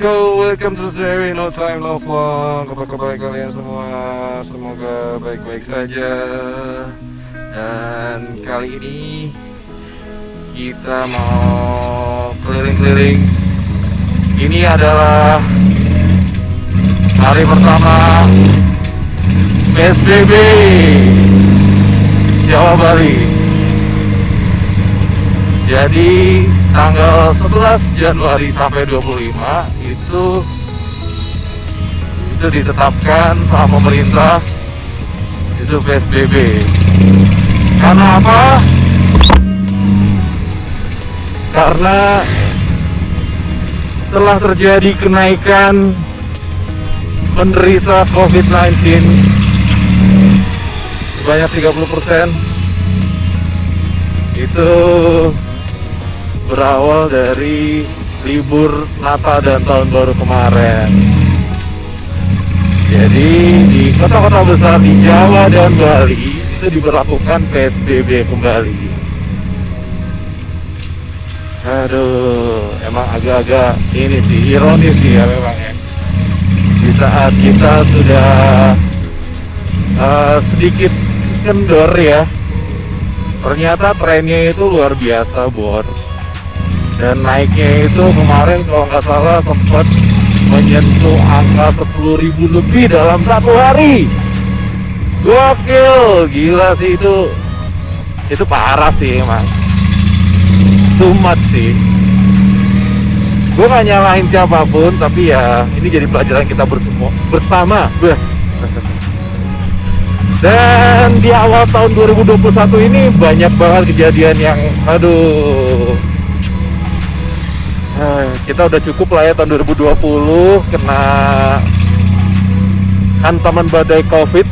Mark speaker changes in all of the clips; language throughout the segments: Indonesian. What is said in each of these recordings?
Speaker 1: welcome to Series No Time No Vlog. Apa kabar kalian semua? Semoga baik-baik saja. Dan kali ini kita mau keliling-keliling. Ini adalah hari pertama PSBB Jawa Bali. Jadi tanggal 11 Januari sampai 25 itu ditetapkan sama pemerintah itu PSBB. Karena apa? Karena telah terjadi kenaikan penderita COVID-19 sebanyak 30%. Itu berawal dari libur Natal dan Tahun Baru kemarin. Jadi di kota-kota besar di Jawa dan Bali itu diberlakukan PSBB kembali. Aduh, emang agak-agak ini sih, ironis sih ya memang ya. Di saat kita sudah sedikit kendor ya, ternyata trennya itu luar biasa, Bor. Dan naiknya itu kemarin kalau nggak salah sempat menyentuh angka 10.000 lebih dalam satu hari. Gokil, gila sih itu parah sih emang. Too much sih. Gue nggak nyalahin siapapun, tapi ya ini jadi pelajaran kita bersama. Dan di awal tahun 2021 ini banyak banget kejadian yang aduh. Kita udah cukup lah ya tahun 2020 kena hantaman badai COVID.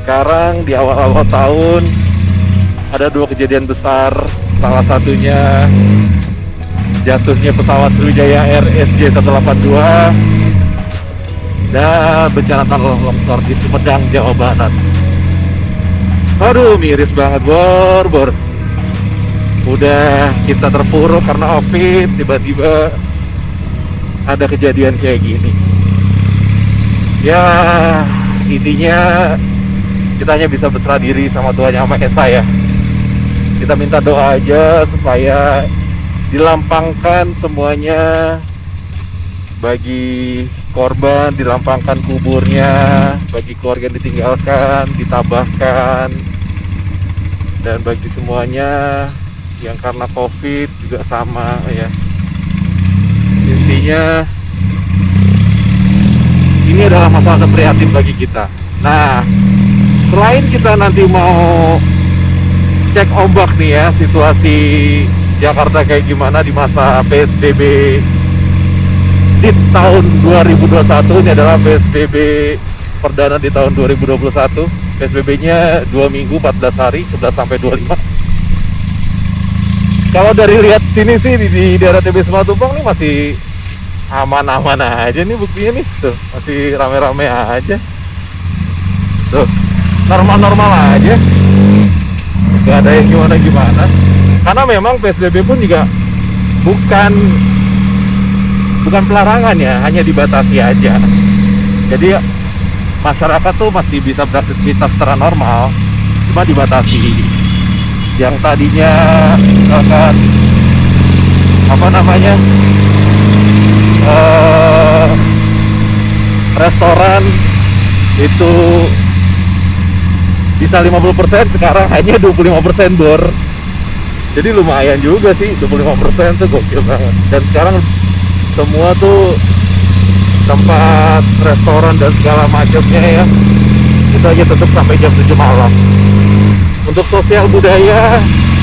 Speaker 1: Sekarang di awal-awal tahun ada dua kejadian besar. Salah satunya jatuhnya pesawat Sriwijaya Air SJ182 dan bencana tanah longsor di Sumedang, Jawa Barat. Aduh, miris banget, Bor. Udah kita terpuruk karena COVID, tiba-tiba ada kejadian kayak gini. Ya, intinya kita hanya bisa berserah diri sama Tuhan Yang Maha Esa ya. Kita minta doa aja supaya dilampangkan semuanya, bagi korban dilampangkan kuburnya, bagi keluarga yang ditinggalkan ditabahkan, dan bagi semuanya yang karena COVID juga sama ya. Intinya ini adalah masalah prihatin bagi kita. Nah, selain kita nanti mau cek ombak nih ya, situasi Jakarta kayak gimana di masa PSBB di tahun 2021. Ini adalah PSBB perdana di tahun 2021. PSBB-nya 2 minggu 14 hari, 11 sampai 25. Kalau dari lihat sini sih di daerah TB Simatupang nih masih aman-aman aja nih buktinya nih. Tuh, masih rame-rame aja. Tuh, normal-normal aja. Gak ada yang gimana-gimana. Karena memang PSBB pun juga bukan pelarangan ya, hanya dibatasi aja. Jadi masyarakat tuh masih bisa beraktivitas secara normal, cuma dibatasi. Yang tadinya misalkan restoran itu bisa 50%, sekarang hanya 25%, Bor. Jadi lumayan juga sih, 25% tuh gokil banget. Dan sekarang semua tuh tempat restoran dan segala macamnya ya, itu aja tutup sampai jam 7 malam. Untuk sosial budaya,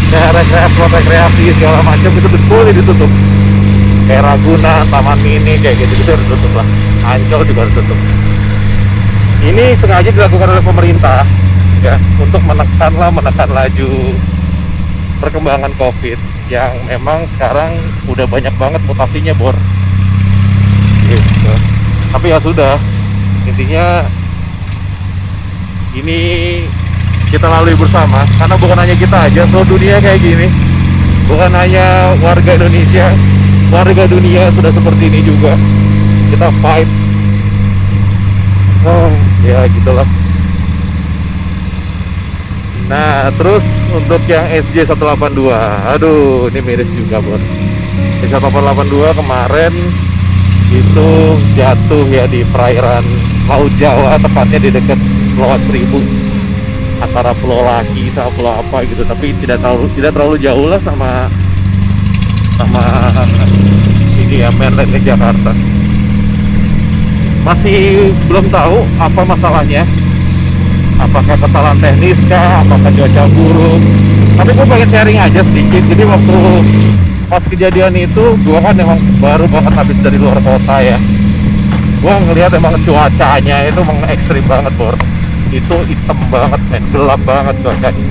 Speaker 1: kayak rekreasi segala macam itu boleh ditutup. Kayak Ragunan, Taman Mini kayak gitu harus tutup lah. Ancol juga harus tutup. Ini sengaja dilakukan oleh pemerintah ya, untuk menekan laju perkembangan COVID yang memang sekarang udah banyak banget mutasinya, Bor. Gitu. Tapi ya sudah, intinya ini kita lalui bersama, karena bukan hanya kita aja, seluruh dunia kayak gini. Bukan hanya warga Indonesia, warga dunia sudah seperti ini juga, kita fight. Oh ya gitulah. Nah terus untuk yang SJ182, aduh ini miris juga bor. SJ182 kemarin itu jatuh ya di perairan Laut Jawa, tepatnya di dekat Pulau Seribu, antara Pulau Laki sama Pulau apa gitu, tapi tidak terlalu jauh lah sama ini ya, mainland Jakarta. Masih belum tahu apa masalahnya, apakah kesalahan teknis kah, apakah cuaca buruk, tapi gue pengen sharing aja sedikit. Jadi waktu pas kejadian itu gue kan emang baru banget habis dari luar kota ya, gue ngelihat emang cuacanya itu emang ekstrim banget bor. Itu hitam banget men, gelap banget cuacanya.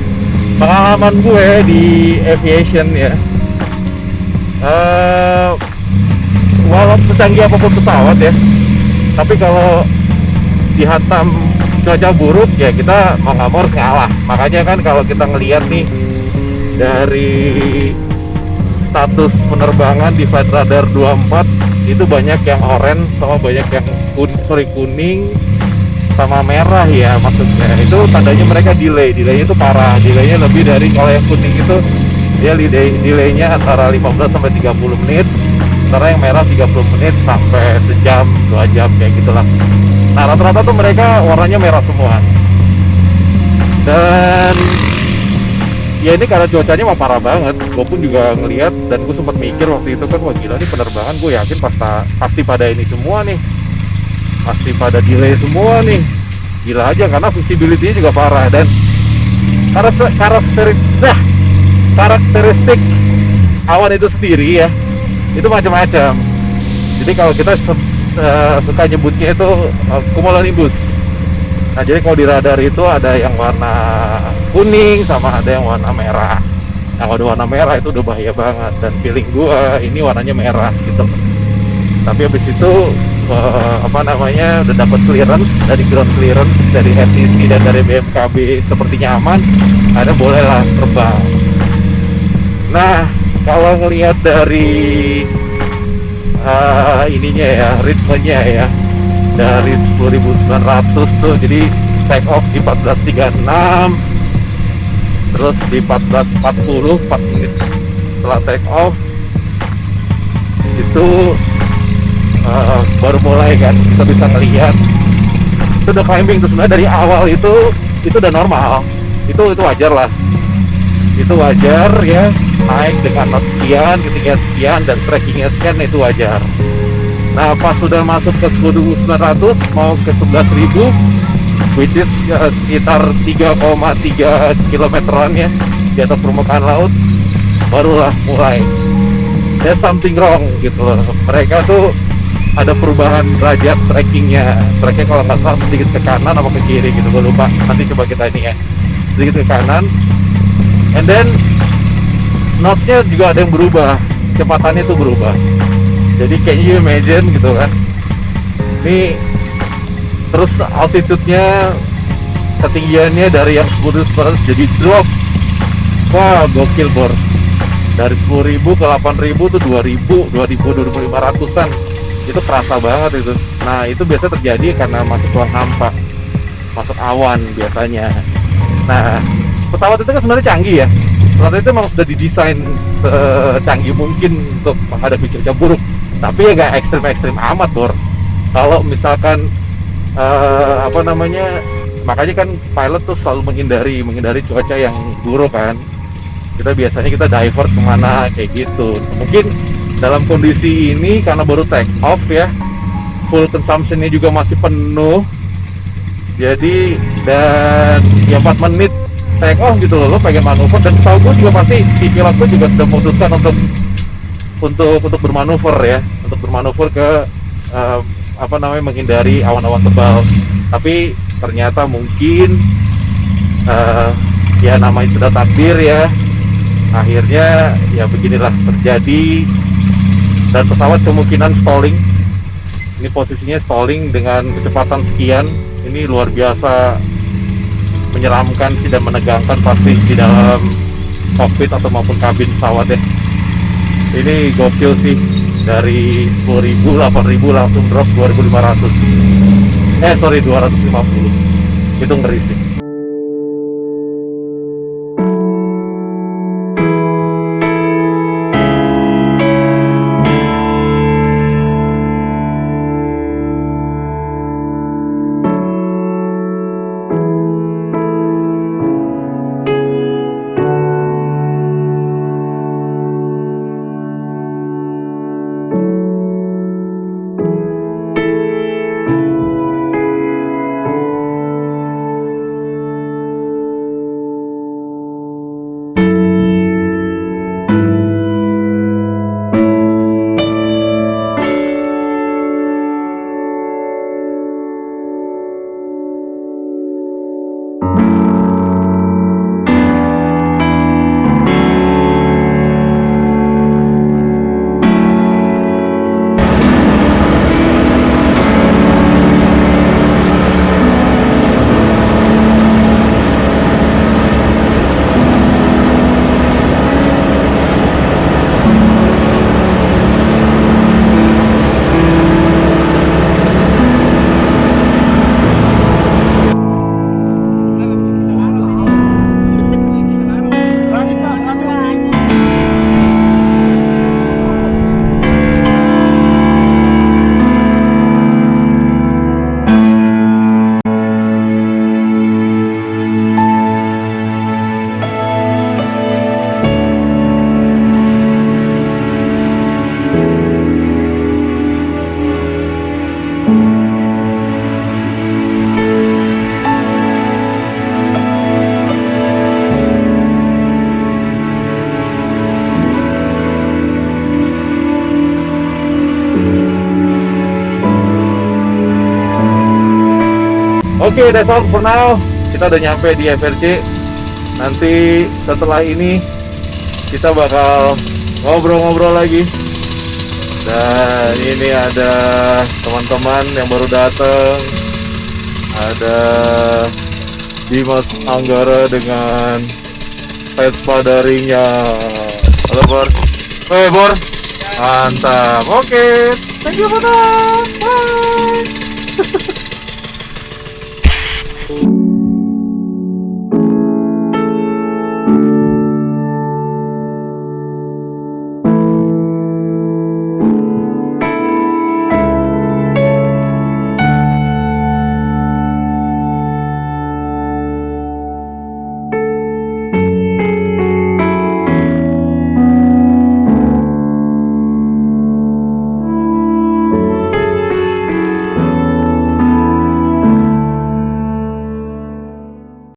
Speaker 1: Pengalaman gue di aviation ya, walaupun secanggih apapun pesawat ya, tapi kalau dihantam cuaca buruk ya kita mau nggak mau harus ngalah. Makanya kan kalau kita ngelihat nih dari status penerbangan di Flight Radar 24 itu banyak yang orange sama banyak yang kuning sama merah ya, maksudnya itu tandanya mereka delaynya itu parah. Delaynya lebih dari, kalau yang kuning itu dia delaynya antara 15 sampai 30 menit, sementara yang merah 30 menit sampai sejam 2 jam kayak gitulah. Nah rata-rata tuh mereka warnanya merah semua. Dan ya ini karena cuacanya mah parah banget. Gue pun juga ngelihat dan gue sempat mikir waktu itu kan, wah gila nih penerbangan, gue yakin pasti pada ini semua nih, pasti pada delay semua nih. Gila aja karena visibility-nya juga parah. Dan karakteristik awan itu sendiri ya, itu macam-macam. Jadi kalau kita suka nyebutnya itu cumulonimbus. Nah jadi kalau di radar itu ada yang warna kuning sama ada yang warna merah. Nah kalau warna merah itu udah bahaya banget, dan feeling gua ini warnanya merah gitu. Tapi habis itu udah dapat clearance dari ground clearance dari FTC dan dari BMKB, sepertinya aman, ada bolehlah terbang. Nah kalau ngelihat dari ininya ya, ritmenya ya, dari 10.900 tuh, jadi take off di 14.36, terus di 14.40 4 menit setelah take off itu baru mulai kan kita bisa ngelihat itu udah climbing. Terus sebenarnya dari awal itu udah normal, itu wajar lah, itu wajar ya, naik dengan not sekian, ketinggian sekian dan trackingnya sekian, itu wajar. Nah pas sudah masuk ke 10.900 mau ke 11.000, which is sekitar 3,3 kilometeran ya di atas permukaan laut, barulah mulai there's something wrong gitu loh. Mereka tuh ada perubahan derajat trackingnya kalau nggak salah sedikit ke kanan apa ke kiri gitu, gue lupa, nanti coba kita ini ya, sedikit ke kanan, and then notesnya juga ada yang berubah, kecepatannya itu berubah. Jadi can you imagine gitu kan, ini terus altitude-nya, ketinggiannya dari yang 10.900 jadi drop. Wah gokil bor, dari 10.000 ke 8.000 tuh 2.500-an, itu kerasa banget itu. Nah itu biasa terjadi karena masuk ruang hampa, masuk awan biasanya. Nah pesawat itu kan sebenarnya canggih ya, pesawat itu memang sudah didesain secanggih mungkin untuk menghadapi cuaca buruk, tapi ya nggak ekstrim amat bor. Kalau misalkan makanya kan pilot tuh selalu menghindari cuaca yang buruk kan. Biasanya kita divert kemana kayak gitu. Mungkin dalam kondisi ini karena baru take off ya, full consumption-nya juga masih penuh, jadi dan ya 4 menit take off gitu loh, lo pengen manuver. Dan setahu gue juga pasti si pilot gue juga sudah memutuskan untuk bermanuver ya, untuk bermanuver ke menghindari awan-awan tebal. Tapi ternyata mungkin ya namanya sudah takdir ya, akhirnya ya beginilah terjadi. Dan pesawat kemungkinan stalling, ini posisinya stalling dengan kecepatan sekian, ini luar biasa menyeramkan sih dan menegangkan pasti di dalam kokpit atau maupun kabin pesawat ya. Ini gokil sih, dari 10.000, 8.000 langsung drop 2.500. Sorry, 250. Itu ngeri sih. Oke, that's all for now. Kita udah nyampe di FRC. Nanti setelah ini kita bakal ngobrol-ngobrol lagi. Dan ini ada teman-teman yang baru datang. Ada Dimas Anggara dengan Vespa daringnya. Halo Bor. Bor. Mantap. Oke, thank you for now.